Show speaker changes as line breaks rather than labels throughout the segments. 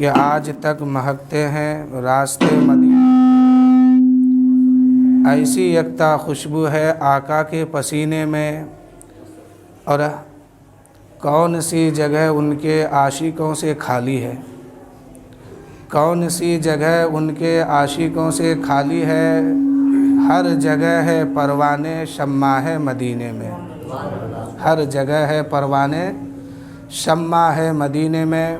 کہ آج تک مہکتے ہیں راستے مدینہ، ایسی یکتا خوشبو ہے آقا کے پسینے میں، اور کون سی جگہ ان کے عاشقوں سے خالی ہے، کون سی جگہ ان کے عاشقوں سے خالی ہے، ہر جگہ ہے پروانے شمع ہے مدینے میں، ہر جگہ ہے پروانے شمع ہے مدینے میں۔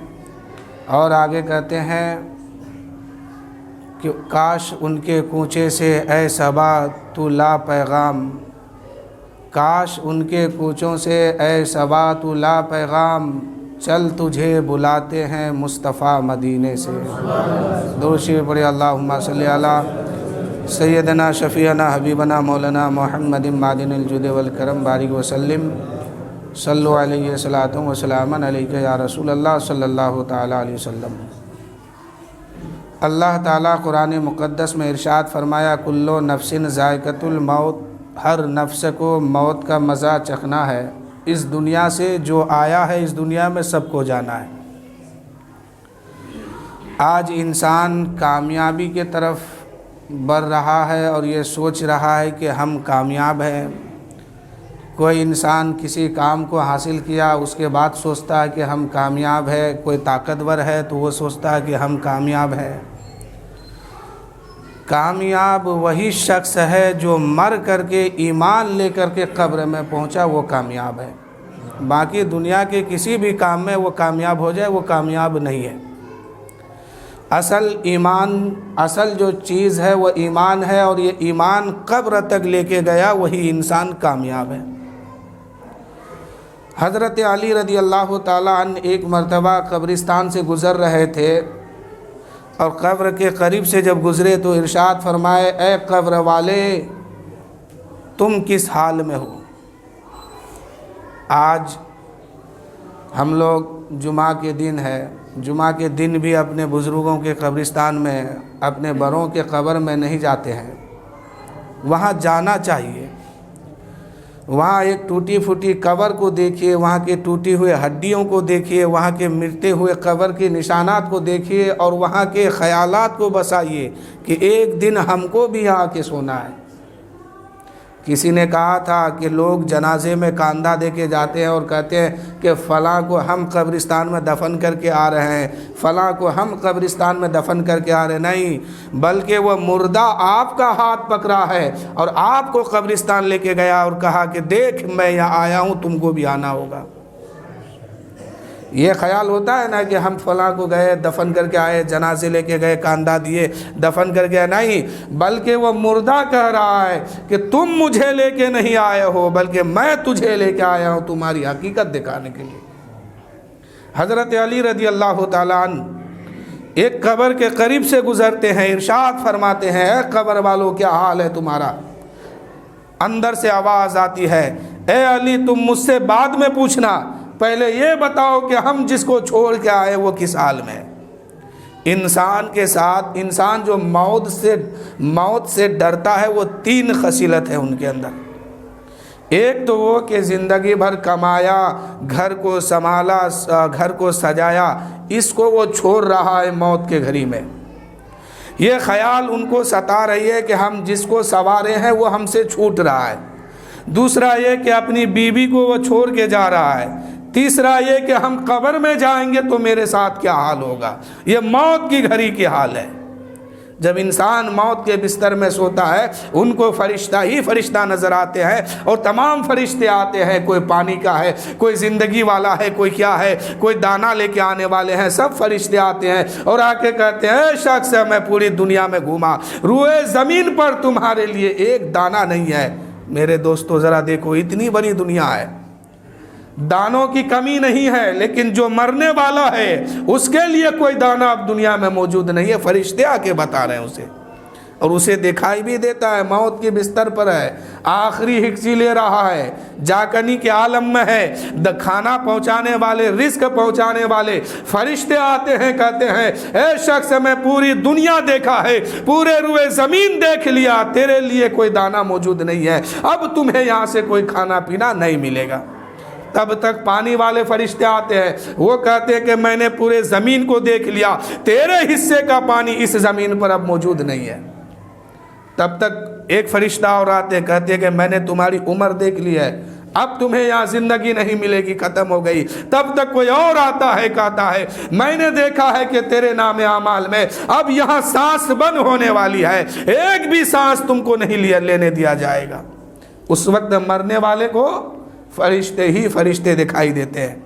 اور آگے کہتے ہیں کہ کاش ان کے کوچے سے اے صبا تو لا پیغام، کاش ان کے کوچوں سے اے صبا تو لا پیغام، چل تجھے بلاتے ہیں مصطفیٰ مدینے سے۔ درود شریف پڑھیں، اللہم صلی علی سیدنا شفیعنا حبیبنا مولانا محمد معدن الجود والکرم بارک وسلم، صلو علیہ صلاۃ و سلام علیک یا رسول اللہ صلی اللہ تعالیٰ علیہ وسلم۔ اللہ تعالیٰ قرآن مقدس میں ارشاد فرمایا، کلو نفس ذائقۃ الموت، ہر نفس کو موت کا مزہ چکھنا ہے، اس دنیا سے جو آیا ہے اس دنیا میں سب کو جانا ہے۔ آج انسان کامیابی کے طرف بڑھ رہا ہے اور یہ سوچ رہا ہے کہ ہم کامیاب ہیں۔ کوئی انسان کسی کام کو حاصل کیا اس کے بعد سوچتا ہے کہ ہم کامیاب ہے، کوئی طاقتور ہے تو وہ سوچتا ہے کہ ہم کامیاب ہیں۔ کامیاب وہی شخص ہے جو مر کر کے ایمان لے کر کے قبر میں پہنچا، وہ کامیاب ہے۔ باقی دنیا کے کسی بھی کام میں وہ کامیاب ہو جائے وہ کامیاب نہیں ہے۔ اصل ایمان، اصل جو چیز ہے وہ ایمان ہے، اور یہ ایمان قبر تک لے کے گیا وہی انسان کامیاب ہے۔ حضرت علی رضی اللہ تعالیٰ عنہ ایک مرتبہ قبرستان سے گزر رہے تھے، اور قبر کے قریب سے جب گزرے تو ارشاد فرمائے، اے قبر والے تم کس حال میں ہو؟ آج ہم لوگ جمعہ کے دن ہے، جمعہ کے دن بھی اپنے بزرگوں کے قبرستان میں، اپنے بڑوں کے قبر میں نہیں جاتے ہیں۔ وہاں جانا چاہیے، وہاں ایک ٹوٹی پھوٹی قبر کو دیکھیے، وہاں کے ٹوٹی ہوئے ہڈیوں کو دیکھیے، وہاں کے مٹے ہوئے قبر کے نشانات کو دیکھیے، اور وہاں کے خیالات کو بسائیے کہ ایک دن ہم کو بھی آ کے سونا ہے۔ کسی نے کہا تھا کہ لوگ جنازے میں کاندھا دے کے جاتے ہیں اور کہتے ہیں کہ فلاں کو ہم قبرستان میں دفن کر کے آ رہے ہیں، فلاں کو ہم قبرستان میں دفن کر کے آ رہے ہیں۔ نہیں، بلکہ وہ مردہ آپ کا ہاتھ پکڑا ہے اور آپ کو قبرستان لے کے گیا اور کہا کہ دیکھ میں یہاں آیا ہوں، تم کو بھی آنا ہوگا۔ یہ خیال ہوتا ہے نا کہ ہم فلاں کو گئے دفن کر کے آئے، جنازے لے کے گئے، کاندھا دیے، دفن کر کے، نہیں، بلکہ وہ مردہ کہہ رہا ہے کہ تم مجھے لے کے نہیں آئے ہو بلکہ میں تجھے لے کے آیا ہوں تمہاری حقیقت دکھانے کے لیے۔ حضرت علی رضی اللہ تعالیٰ عنہ ایک قبر کے قریب سے گزرتے ہیں، ارشاد فرماتے ہیں، اے قبر والو کیا حال ہے تمہارا؟ اندر سے آواز آتی ہے، اے علی تم مجھ سے بعد میں پوچھنا، پہلے یہ بتاؤ کہ ہم جس کو چھوڑ کے آئے وہ کس حال میں ہے۔ انسان کے ساتھ، انسان جو موت سے ڈرتا ہے، وہ تین خصلت ہے ان کے اندر۔ ایک تو وہ کہ زندگی بھر کمایا، گھر کو سنبھالا، گھر کو سجایا، اس کو وہ چھوڑ رہا ہے موت کے گھڑی میں۔ یہ خیال ان کو ستا رہی ہے کہ ہم جس کو سنوارے ہیں وہ ہم سے چھوٹ رہا ہے۔ دوسرا یہ کہ اپنی بیوی کو وہ چھوڑ کے جا رہا ہے۔ تیسرا یہ کہ ہم قبر میں جائیں گے تو میرے ساتھ کیا حال ہوگا۔ یہ موت کی گھڑی کی حال ہے۔ جب انسان موت کے بستر میں سوتا ہے، ان کو فرشتہ ہی فرشتہ نظر آتے ہیں، اور تمام فرشتے آتے ہیں، کوئی پانی کا ہے، کوئی زندگی والا ہے، کوئی کیا ہے، کوئی دانہ لے کے آنے والے ہیں، سب فرشتے آتے ہیں اور آ کے کہتے ہیں، اے شخص میں پوری دنیا میں گھوما، روئے زمین پر تمہارے لیے ایک دانہ نہیں ہے۔ میرے دوستو ذرا دیکھو، اتنی بڑی دنیا ہے، دانوں کی کمی نہیں ہے، لیکن جو مرنے والا ہے اس کے لیے کوئی دانہ اب دنیا میں موجود نہیں ہے۔ فرشتے آ کے بتا رہے ہیں اسے، اور اسے دکھائی بھی دیتا ہے، موت کے بستر پر ہے، آخری ہکسی لے رہا ہے، جاکنی کے عالم میں ہے۔ کھانا پہنچانے والے، رزق پہنچانے والے فرشتے آتے ہیں، کہتے ہیں، اے شخص میں پوری دنیا دیکھا ہے، پورے روئے زمین دیکھ لیا، تیرے لیے کوئی دانہ موجود نہیں ہے، اب تمہیں یہاں سے کوئی کھانا پینا نہیں ملے گا۔ تب تک پانی والے فرشتے آتے ہیں، وہ کہتے ہیں کہ میں نے پورے زمین کو دیکھ لیا، تیرے حصے کا پانی اس زمین پر اب موجود نہیں ہے۔ تب تک ایک فرشتہ اور آتے ہیں، کہتے ہیں کہ میں نے تمہاری عمر دیکھ لی ہے، اب تمہیں یہاں زندگی نہیں ملے گی، ختم ہو گئی۔ تب تک کوئی اور آتا ہے، کہتا ہے میں نے دیکھا ہے کہ تیرے نام اعمال میں اب یہاں سانس بند ہونے والی ہے، ایک بھی سانس تم کو نہیں لینے دیا جائے گا۔ اس وقت مرنے والے کو فرشتے ہی فرشتے دکھائی دیتے ہیں۔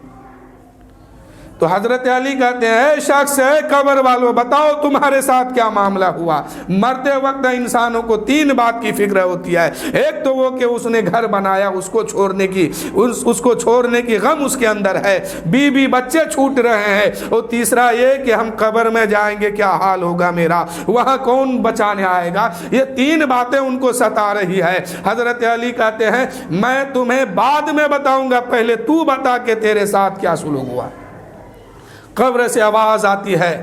تو حضرت علی کہتے ہیں اے شخص، اے قبر والو، بتاؤ تمہارے ساتھ کیا معاملہ ہوا۔ مرتے وقت انسانوں کو تین بات کی فکر ہوتی ہے، ایک تو وہ کہ اس نے گھر بنایا، اس کو چھوڑنے کی غم اس کے اندر ہے، بیوی بچے چھوٹ رہے ہیں، اور تیسرا یہ کہ ہم قبر میں جائیں گے، کیا حال ہوگا میرا، وہاں کون بچانے آئے گا۔ یہ تین باتیں ان کو ستا رہی ہے۔ حضرت علی کہتے ہیں میں تمہیں بعد میں بتاؤں گا، پہلے تو بتا کہ تیرے ساتھ کیا سلوک ہوا۔ قبر سے آواز آتی ہے،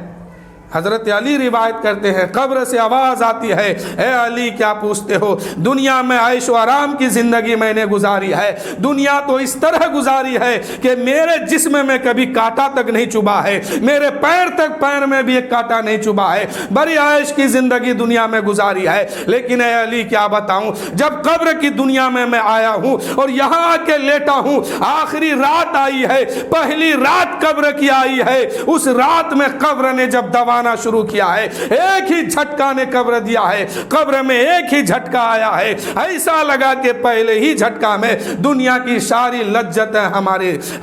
حضرت علی روایت کرتے ہیں، قبر سے آواز آتی ہے اے علی کیا پوچھتے ہو، دنیا میں عیش و آرام کی زندگی میں نے گزاری ہے، دنیا تو اس طرح گزاری ہے کہ میرے جسم میں کبھی کانٹا تک نہیں چبھا ہے، میرے پیر میں بھی ایک کانٹا نہیں چبھا ہے، بڑی عیش کی زندگی دنیا میں گزاری ہے۔ لیکن اے علی کیا بتاؤں، جب قبر کی دنیا میں آیا ہوں اور یہاں آ کے لیٹا ہوں، آخری رات آئی ہے، پہلی رات قبر کی آئی ہے، اس رات میں قبر نے جب دبانا شروع کیا ہے، ایک ہی جھٹکا نے قبر دیا ہے، قبر میں ایک ہی جھٹکا آیا ہے، ایسا لگا کہ پہلے ہی جھٹکا میں دنیا کی ساری لذتیں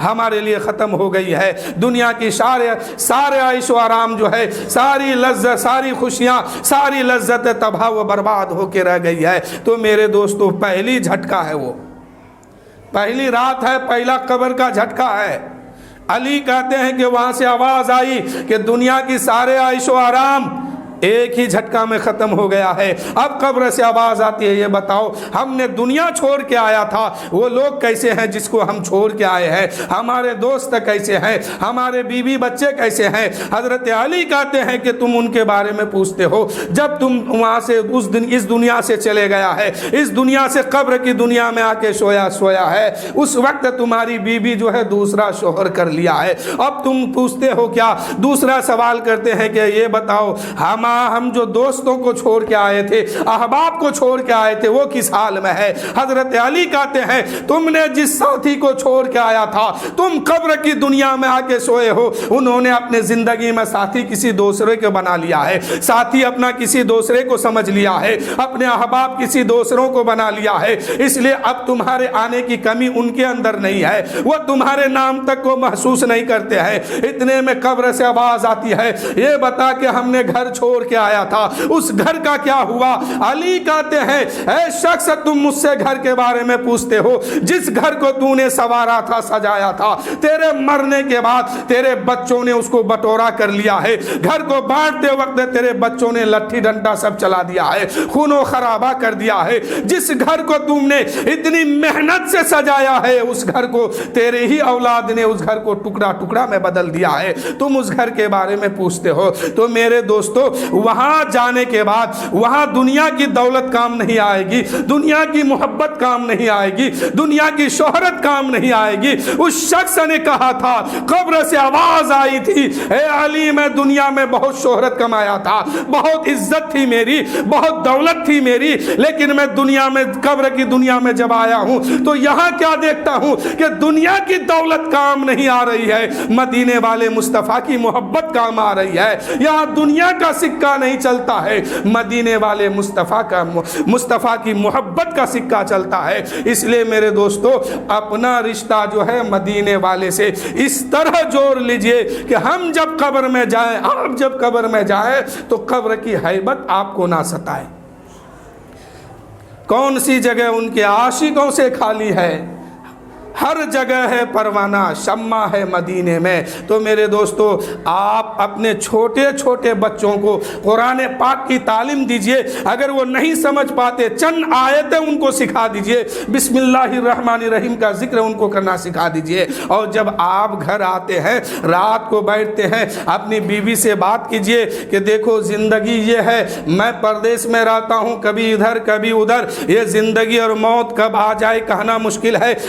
ہمارے لیے ختم ہو گئی ہے، دنیا کی سارے عیش و آرام جو ہے، ساری لذت، ساری خوشیاں، ساری لذتیں تباہ و برباد ہو کے رہ گئی ہے۔ تو میرے دوستو پہلی جھٹکا ہے، وہ پہلی رات ہے، پہلا قبر کا جھٹکا ہے۔ علی کہتے ہیں کہ وہاں سے آواز آئی کہ دنیا کی سارے عیش و آرام ایک ہی جھٹکا میں ختم ہو گیا ہے۔ اب قبر سے آواز آتی ہے، یہ بتاؤ ہم نے دنیا چھوڑ کے آیا تھا، وہ لوگ کیسے ہیں جس کو ہم چھوڑ کے آئے ہیں، ہمارے دوست کیسے ہیں، ہمارے بیوی بچے کیسے ہیں۔ حضرت علی کہتے ہیں کہ تم ان کے بارے میں پوچھتے ہو، جب تم وہاں سے اس دنیا سے چلے گیا ہے، اس دنیا سے قبر کی دنیا میں آ کے سویا ہے، اس وقت تمہاری بیوی جو ہے دوسرا شوہر کر لیا ہے۔ اب تم پوچھتے ہو کیا، دوسرا سوال کرتے ہیں کہ یہ بتاؤ ہم جو دوستوں کو چھوڑ کے آئے تھے، احباب کو چھوڑ کے آئے تھے، وہ کس حال میں ہے۔ حضرت علی کہتے ہیں تم نے جس ساتھی کو چھوڑ کے آیا تھا، تم قبر کی دنیا میں آ کے سوئے ہو، انہوں نے اپنے زندگی میں ساتھی کسی دوسرے کو بنا لیا ہے، ساتھی اپنا کسی دوسرے کو سمجھ لیا ہے، اپنے احباب کسی دوسروں کو بنا لیا ہے، اس لیے اب تمہارے آنے کی کمی ان کے اندر نہیں ہے، وہ تمہارے نام تک کو محسوس نہیں کرتے ہیں۔ اتنے میں قبر سے آواز آتی ہے، یہ بتا کہ ہم نے گھر چھوڑ کے آیا تھا، اس گھر کا کیا ہوا۔ علی کہتے ہیں اے شخص، تم مجھ سے گھر کے بارے میں پوچھتے ہو، جس گھر کو تو نے سوارا تھا، سجایا تھا، تیرے مرنے کے بعد تیرے بچوں نے اس کو بٹورا کر لیا ہے، گھر کو بانٹتے وقت تیرے بچوں نے لٹھی ڈنڈا سب چلا دیا ہے، خون و خرابہ کر دیا ہے۔ جس گھر کو تم نے اتنی محنت سے سجایا ہے، اس گھر کو تیرے ہی اولاد نے اس گھر کو ٹکڑا ٹکڑا میں بدل دیا ہے، تم اس گھر کے بارے میں پوچھتے ہو۔ تو میرے دوستو وہاں جانے کے بعد وہاں دنیا کی دولت کام نہیں آئے گی، دنیا کی محبت کام نہیں آئے گی، دنیا کی شہرت کام نہیں آئے گی۔ اس شخص نے کہا تھا، قبر سے آواز آئی تھی، اے علی میں دنیا میں بہت شہرت کمایا تھا، بہت عزت تھی میری، بہت دولت تھی میری، لیکن میں دنیا میں قبر کی دنیا میں جب آیا ہوں تو یہاں کیا دیکھتا ہوں کہ دنیا کی دولت کام نہیں آ رہی ہے، مدینے والے مصطفیٰ کی محبت کام آ رہی ہے۔ یہاں دنیا کا سکہ نہیں چلتا ہے، مدینے والے مصطفیٰ کی محبت کا سکہ چلتا ہے۔ اس لیے میرے دوستو اپنا رشتہ جو ہے مدینے والے سے اس طرح جوڑ لیجئے کہ ہم جب قبر میں جائیں، آپ جب قبر میں جائیں تو قبر کی ہیبت آپ کو نہ ستائے۔ کون سی جگہ ان کے عاشقوں سے خالی ہے، ہر جگہ ہے پروانہ، شمع ہے مدینے میں۔ تو میرے دوستو آپ اپنے چھوٹے چھوٹے بچوں کو قرآن پاک کی تعلیم دیجئے، اگر وہ نہیں سمجھ پاتے چند آیتیں ان کو سکھا دیجئے، بسم اللہ الرحمن الرحیم کا ذکر ان کو کرنا سکھا دیجئے۔ اور جب آپ گھر آتے ہیں، رات کو بیٹھتے ہیں، اپنی بیوی سے بات کیجئے کہ دیکھو زندگی یہ ہے، میں پردیس میں رہتا ہوں، کبھی ادھر کبھی ادھر، یہ زندگی اور موت کب آ جائے کہنا مشکل ہے،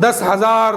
10,000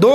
2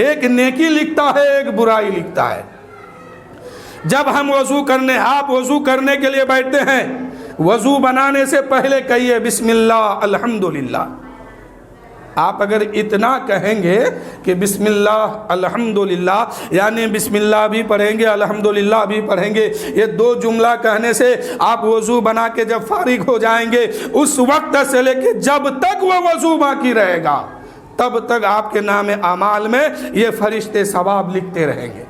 ایک نیکی لکھتا ہے، ایک برائی لکھتا ہے۔ جب ہم وضو کرنے، آپ وضو کرنے کے لیے بیٹھتے ہیں، وضو بنانے سے پہلے کہیے بسم اللہ الحمدللہ۔ آپ اگر اتنا کہیں گے کہ بسم اللہ الحمدللہ، یعنی بسم اللہ بھی پڑھیں گے الحمدللہ بھی پڑھیں گے، یہ دو جملہ کہنے سے آپ وضو بنا کے جب فارغ ہو جائیں گے، اس وقت سے لے کے جب تک وہ وضو باقی رہے گا تب تک آپ کے نام اعمال میں یہ فرشتے ثواب لکھتے رہیں گے۔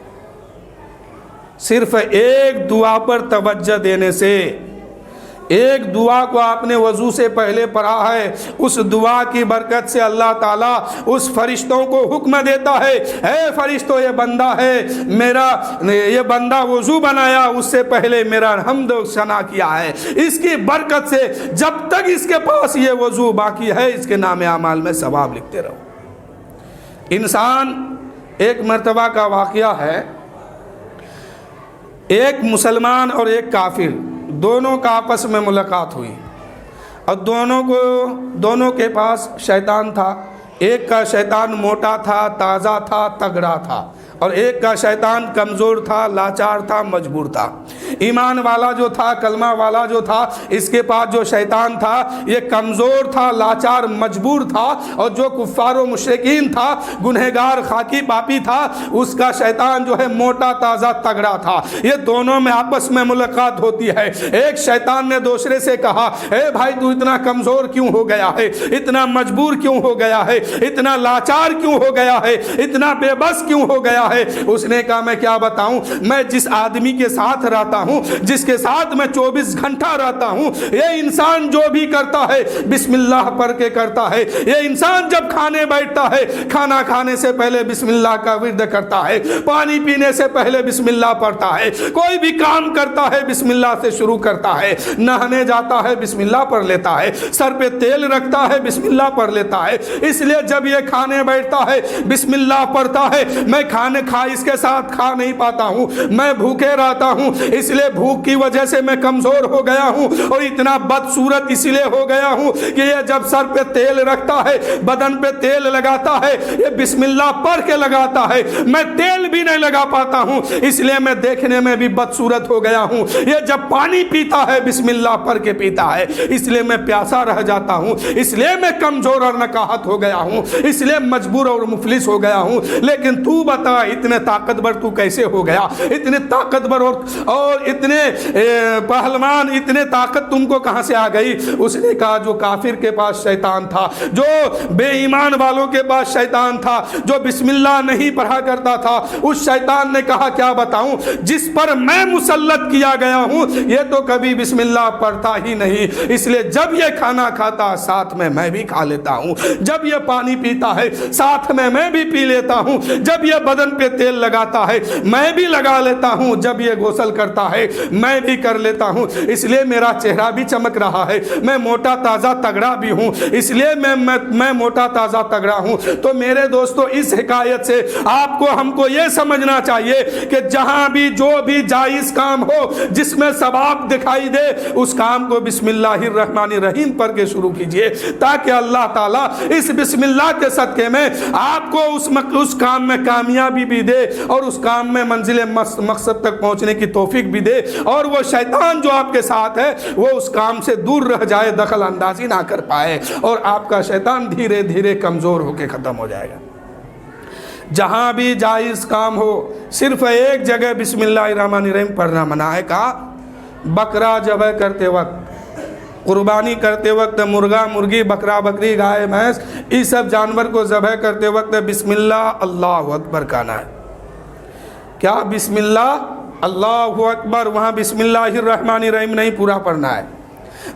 صرف ایک دعا پر توجہ دینے سے، ایک دعا کو آپ نے وضو سے پہلے پڑھا ہے، اس دعا کی برکت سے اللہ تعالیٰ اس فرشتوں کو حکم دیتا ہے، اے فرشتوں یہ بندہ ہے میرا، یہ بندہ وضو بنایا اس سے پہلے میرا حمد و ثنا کیا ہے، اس کی برکت سے جب تک اس کے پاس یہ وضو باقی ہے اس کے نام اعمال میں ثواب لکھتے رہو۔ انسان، ایک مرتبہ کا واقعہ ہے، ایک مسلمان اور ایک کافر دونوں کا آپس میں ملاقات ہوئی، اور دونوں کے پاس شیطان تھا۔ ایک کا شیطان موٹا تھا، تازہ تھا، تگڑا تھا، اور ایک کا شیطان کمزور تھا، لاچار تھا، مجبور تھا۔ ایمان والا جو تھا، کلمہ والا جو تھا، اس کے پاس جو شیطان تھا یہ کمزور تھا، لاچار، مجبور تھا، اور جو کفار و مشرکین تھا، گنہگار، خاکی پاپی تھا، اس کا شیطان جو ہے موٹا، تازہ، تگڑا تھا۔ یہ دونوں میں آپس میں ملاقات ہوتی ہے۔ ایک شیطان نے دوسرے سے کہا، اے بھائی تو اتنا کمزور کیوں ہو گیا ہے، اتنا مجبور کیوں ہو گیا ہے، اتنا لاچار کیوں ہو گیا ہے، اتنا بے بس کیوں ہو گیا ہے؟ اس نے کہا میں کیا بتاؤں، میں جس آدمی کے ساتھ رہتا ہوں، جس کے ساتھ میں 24 گھنٹہ رہتا ہوں، یہ انسان جو بھی کرتا ہے بسم اللہ پڑھ کے کرتا ہے۔ یہ انسان جب کھانے بیٹھتا ہے، کھانا کھانے سے پہلے بسم اللہ کا ورد کرتا ہے، پانی پینے سے پہلے بسم اللہ پڑھتا ہے، کوئی بھی کام کرتا ہے بسم اللہ سے شروع کرتا ہے، نہانے جاتا ہے بسم اللہ پڑھ لیتا ہے، سر پہ تیل رکھتا ہے بسم اللہ پڑھ لیتا ہے۔ اس لیے جب یہ کھانے بیٹھتا ہے بسم اللہ پڑھتا ہے۔ میں کھانے اس کے ساتھ کھا نہیں پاتا ہوں، میں بھوکے رہتا ہوں، اس لیے بھوک کی وجہ سے میں کمزور ہو گیا ہوں، اور اتنا بدصورت اس لیے ہو گیا ہوں کہ یہ جب سر پہ تیل رکھتا ہے، بدن پہ تیل لگاتا ہے، یہ بسم اللہ پڑھ کے لگاتا ہے، میں تیل بھی نہیں لگا پاتا ہوں، اس لیے میں دیکھنے میں بھی بدصورت ہو گیا ہوں۔ یہ جب پانی پیتا ہے بسم اللہ پڑھ کے پیتا ہے، اس لیے میں پیاسا رہ جاتا ہوں، اس لیے میں کمزور اور نکاہت ہو گیا ہوں، اس لیے مجبور اور مفلس ہو گیا ہوں۔ لیکن تو بتا اتنے طاقتور تو کیسے ہو گیا، اتنے طاقتور اور اتنے پہلوان، اتنے طاقت تم کو کہاں سے آ گئی؟ اس نے کہا جو کافر کے پاس شیطان تھا، جو بے ایمان والوں کے پاس شیطان تھا، جو بسم اللہ نہیں پڑھا کرتا تھا، اس شیطان نے کہا کیا بتاؤں، جس پر میں مسلط کیا گیا ہوں یہ تو کبھی بسم اللہ پڑھتا ہی نہیں، اس لیے جب یہ کھانا کھاتا ساتھ میں بھی کھا لیتا ہوں، جب یہ پانی پیتا ہے ساتھ میں بھی پی لیتا ہوں، جب یہ بدن پہ تیل لگاتا ہے میں بھی لگا لیتا ہوں، جب یہ غسل کرتا ہے میں بھی کر لیتا ہوں، اس لیے میرا چہرہ بھی چمک رہا ہے، میں موٹا تازہ تگڑا بھی ہوں، اس لیے میں موٹا تازہ تگڑا ہوں۔ تو میرے دوستو اس حکایت سے آپ کو ہم کو یہ سمجھنا چاہیے کہ جہاں بھی جو بھی جائز کام ہو جس میں ثواب دکھائی دے اس کام کو بسم اللہ الرحمن الرحیم پڑھ کے شروع کیجئے، تاکہ اللہ تعالیٰ اس بسم اللہ کے صدقے میں آپ کو اس کام میں کامیابی بھی دے اور اس کام میں منزل مقصد تک پہنچنے کی توفیق بھی دے، اور وہ شیطان جو آپ کے ساتھ ہے وہ اس کام سے دور رہ جائے، دخل اندازی نہ کر پائے، اور آپ کا شیطان دھیرے دھیرے کمزور ہو کے ختم ہو جائے گا۔ جہاں بھی جائز کام ہو صرف ایک جگہ بسم اللہ الرحمن الرحیم پڑھنا منع ہے۔ کہا بکرا ذبح کرتے وقت، قربانی کرتے وقت، مرغا مرغی، بکرا بکری، گائے بھینس، اس سب جانور کو ذبح کرتے وقت بسم اللہ اللہ اکبر کہنا ہے۔ کیا بسم اللہ اللہ اکبر، وہاں بسم اللہ الرحمن الرحیم نہیں پورا پڑھنا ہے۔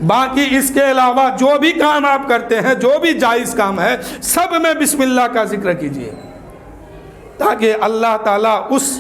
باقی اس کے علاوہ جو بھی کام آپ کرتے ہیں، جو بھی جائز کام ہے، سب میں بسم اللہ کا ذکر کیجئے، تاکہ اللہ تعالیٰ اس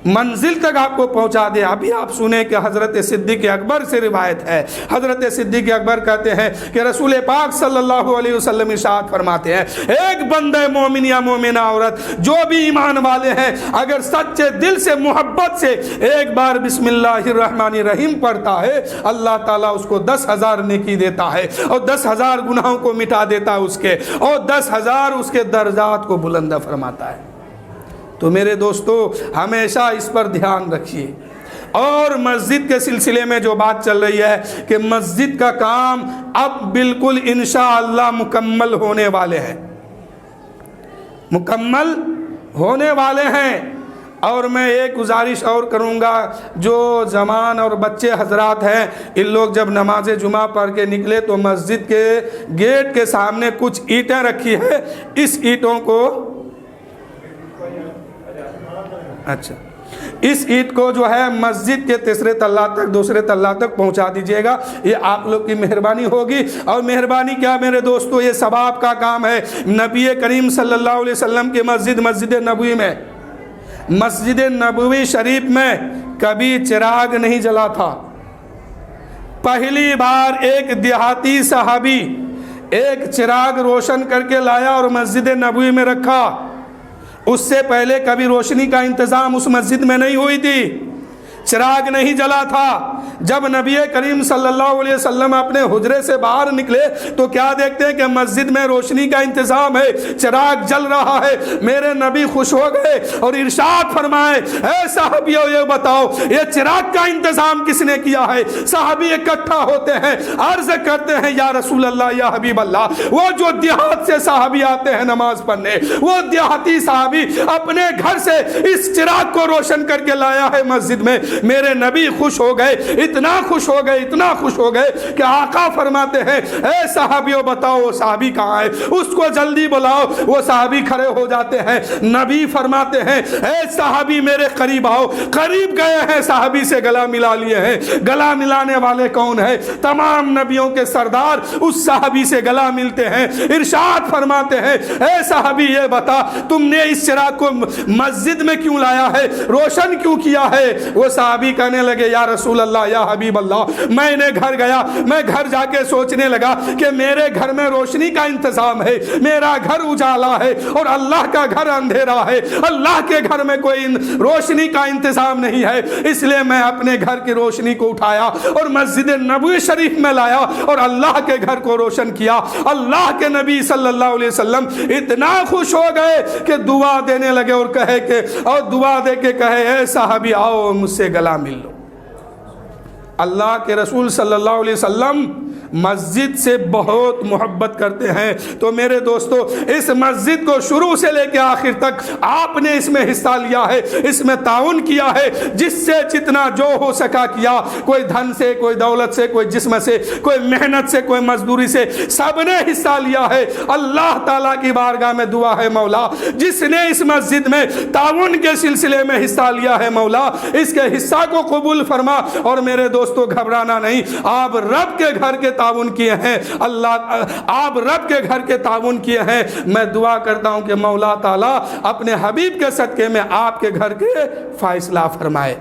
منزل تک آپ کو پہنچا دے۔ ابھی آپ سنیں کہ حضرت صدیق اکبر سے روایت ہے، حضرت صدیق اکبر کہتے ہیں کہ رسول پاک صلی اللہ علیہ وسلم ارشاد فرماتے ہیں، ایک بندہ مومن یا مومنہ عورت جو بھی ایمان والے ہیں اگر سچے دل سے محبت سے ایک بار بسم اللہ الرحمن الرحیم پڑھتا ہے، اللہ تعالیٰ اس کو 10,000 نیکی دیتا ہے، اور 10,000 گناہوں کو مٹا دیتا ہے اس کے، اور 10,000 اس کے درجات کو بلند فرماتا ہے۔ تو میرے دوستو ہمیشہ اس پر دھیان رکھیے۔ اور مسجد کے سلسلے میں جو بات چل رہی ہے کہ مسجد کا کام اب بالکل انشاءاللہ مکمل ہونے والے ہیں، مکمل ہونے والے ہیں۔ اور میں ایک گزارش اور کروں گا، جو جوان اور بچے حضرات ہیں، ان لوگ جب نماز جمعہ پڑھ کے نکلے تو مسجد کے گیٹ کے سامنے کچھ اینٹیں رکھی ہے، اس اینٹوں کو اس اینٹ کو جو ہے مسجد کے تیسرے تلہ تک، دوسرے تلہ تک پہنچا دیجئے گا، یہ آپ لوگ کی مہربانی ہوگی۔ اور مہربانی کیا میرے دوستو، یہ ثواب کا کام ہے۔ نبی کریم صلی اللہ علیہ وسلم کی مسجد نبوی میں، مسجد نبوی شریف میں کبھی چراغ نہیں جلا تھا۔ پہلی بار ایک دیہاتی صحابی ایک چراغ روشن کر کے لایا اور مسجد نبوی میں رکھا۔ اس سے پہلے کبھی روشنی کا انتظام اس مسجد میں نہیں ہوئی تھی، چراغ نہیں جلا تھا۔ جب نبی کریم صلی اللہ علیہ وسلم اپنے حجرے سے باہر نکلے تو کیا دیکھتے ہیں کہ مسجد میں روشنی کا انتظام ہے، چراغ جل رہا ہے۔ میرے نبی خوش ہو گئے اور ارشاد فرمائے، اے صحابیوں یہ بتاؤ یہ چراغ کا انتظام کس نے کیا ہے؟ صحابی اکٹھا ہوتے ہیں، عرض کرتے ہیں یا رسول اللہ یا حبیب اللہ، وہ جو دیہات سے صحابی آتے ہیں نماز پڑھنے، وہ دیہاتی صحابی اپنے گھر سے اس چراغ کو روشن کر کے لایا ہے مسجد میں۔ میرے نبی خوش ہو گئے، اتنا خوش ہو گئے کہ آقا فرماتے ہیں، اے صحابیوں بتاؤ وہ صحابی کہاں ہے، اس کو جلدی بلاؤ۔ وہ صحابی کھڑے ہو جاتے ہیں، نبی فرماتے ہیں، اے صحابی میرے قریب آؤ۔ قریب گئے ہیں، صحابی سے گلا ملا لیے ہیں۔ گلا ملانے والے کون ہیں؟ تمام نبیوں کے سردار اس صحابی سے گلا ملتے ہیں، ارشاد فرماتے ہیں، اے صحابی یہ بتا تم نے اس چراغ کو مسجد میں کیوں لایا ہے، روشن کیوں کیا ہے؟ وہ صحابی کہنے لگے یا رسول اللہ یا حبیب اللہ، میں نے گھر گیا، میں گھر جا کے سوچنے لگا کہ میرے گھر میں روشنی کا انتظام ہے، میرا گھر اجالا ہے اور اللہ کا گھر اندھیرا ہے، اللہ کے گھر میں کوئی روشنی کا انتظام نہیں ہے، اس لیے میں اپنے گھر کی روشنی کو اٹھایا اور مسجد نبوی شریف میں لایا اور اللہ کے گھر کو روشن کیا۔ اللہ کے نبی صلی اللہ علیہ وسلم اتنا خوش ہو گئے کہ دعا دینے لگے اور دعا دے کے کہے، اے صحابی آؤ مجھ سے گلا مل لو۔ اللہ کے رسول صلی اللہ علیہ وسلم مسجد سے بہت محبت کرتے ہیں۔ تو میرے دوستو اس مسجد کو شروع سے لے کے آخر تک آپ نے اس میں حصہ لیا ہے، اس میں تعاون کیا ہے، جس سے جتنا جو ہو سکا کیا، کوئی دھن سے، کوئی دولت سے، کوئی جسم سے، کوئی محنت سے، کوئی مزدوری سے، سب نے حصہ لیا ہے۔ اللہ تعالیٰ کی بارگاہ میں دعا ہے مولا، جس نے اس مسجد میں تعاون کے سلسلے میں حصہ لیا ہے مولا، اس کے حصہ کو قبول فرما۔ اور میرے دوستو گھبرانا نہیں، آپ رب کے گھر کے تعاون کیے ہیں، آپ رب کے گھر کے تعاون کیے ہیں۔ میں دعا کرتا ہوں کہ مولا تعالیٰ اپنے حبیب کے صدقے میں آپ کے گھر کے فیصلہ فرمائے۔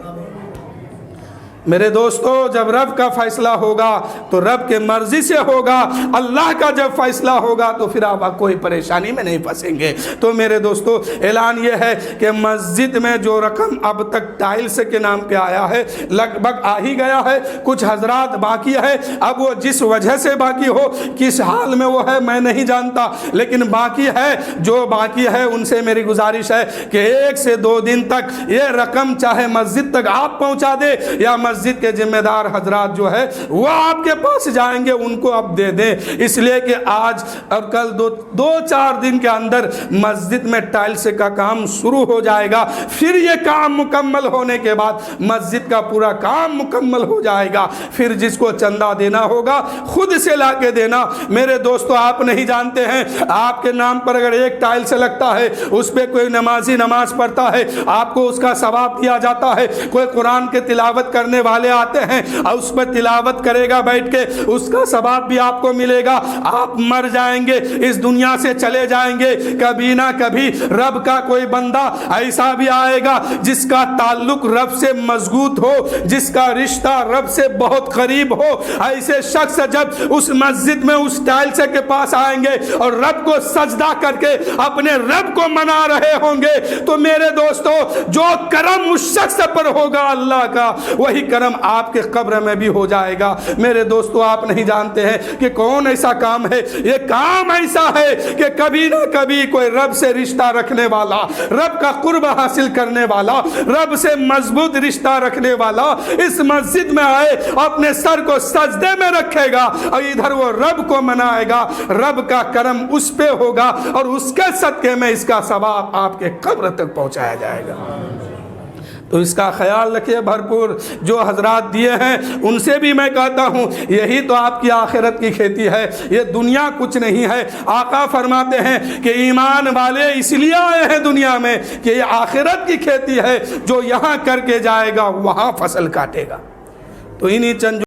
میرے دوستو جب رب کا فیصلہ ہوگا تو رب کے مرضی سے ہوگا، اللہ کا جب فیصلہ ہوگا تو پھر آپ کوئی پریشانی میں نہیں پھنسیں گے۔ تو میرے دوستو اعلان یہ ہے کہ مسجد میں جو رقم اب تک ٹائلز کے نام پہ آیا ہے لگ بھگ آ ہی گیا ہے، کچھ حضرات باقی ہے، اب وہ جس وجہ سے باقی ہو، کس حال میں وہ ہے میں نہیں جانتا، لیکن باقی ہے، جو باقی ہے ان سے میری گزارش ہے کہ 1 سے 2 دن تک یہ رقم چاہے مسجد تک آپ پہنچا دے یا مسجد کے ذمہ دار حضرات جو ہے وہ آپ کے پاس جائیں گے، ان کو اب دے دیں، اس لیے کہ آج اور کل 2-4 دن کے اندر مسجد میں ٹائلز کا کام شروع ہو جائے گا۔ پھر یہ کام مکمل ہونے کے بعد مسجد کا پورا کام مکمل ہو جائے گا۔ پھر جس کو چندہ دینا ہوگا خود سے لا کے دینا۔ میرے دوستو آپ نہیں جانتے ہیں، آپ کے نام پر اگر ایک ٹائلز لگتا ہے، اس پہ کوئی نمازی نماز پڑھتا ہے، آپ کو اس کا ثواب دیا جاتا ہے۔ کوئی قرآن کے تلاوت کرنے والے آتے ہیں اور اس پر تلاوت کرے گا بیٹھ کے، اس کا ثواب بھی آپ کو ملے گا۔ آپ مر جائیں گے، اس دنیا سے چلے جائیں گے، کبھی نہ کبھی رب کا کوئی بندہ ایسا بھی آئے گا جس کا تعلق رب سے مضبوط ہو، جس کا رشتہ رب سے بہت قریب ہو۔ ایسے شخص جب اس مسجد میں اس ٹائلز کے پاس آئیں گے اور رب کو سجدہ کر کے اپنے رب کو منا رہے ہوں گے، تو میرے دوستو جو کرم اس شخص پر ہوگا اللہ کا، وہی کرم آپ کے قبر میں بھی ہو جائے گا۔ میرے دوستو، آپ نہیں جانتے ہیں کہ کون ایسا کام ہے، یہ کام ایسا ہے کہ کبھی نہ کبھی کوئی رب سے رشتہ رکھنے والا، رب کا قرب حاصل کرنے والا، رب سے مضبوط رشتہ رکھنے والا اس مسجد میں آئے، اپنے سر کو سجدے میں رکھے گا اور ادھر وہ رب کو منائے گا، رب کا کرم اس پہ ہوگا اور اس کے صدقے میں اس کا ثواب آپ کے قبر تک پہنچایا جائے گا۔ تو اس کا خیال رکھیے بھرپور۔ جو حضرات دیے ہیں ان سے بھی میں کہتا ہوں یہی تو آپ کی آخرت کی کھیتی ہے، یہ دنیا کچھ نہیں ہے۔ آقا فرماتے ہیں کہ ایمان والے اس لیے آئے ہیں دنیا میں کہ یہ آخرت کی کھیتی ہے، جو یہاں کر کے جائے گا وہاں فصل کاٹے گا۔ تو انہی چند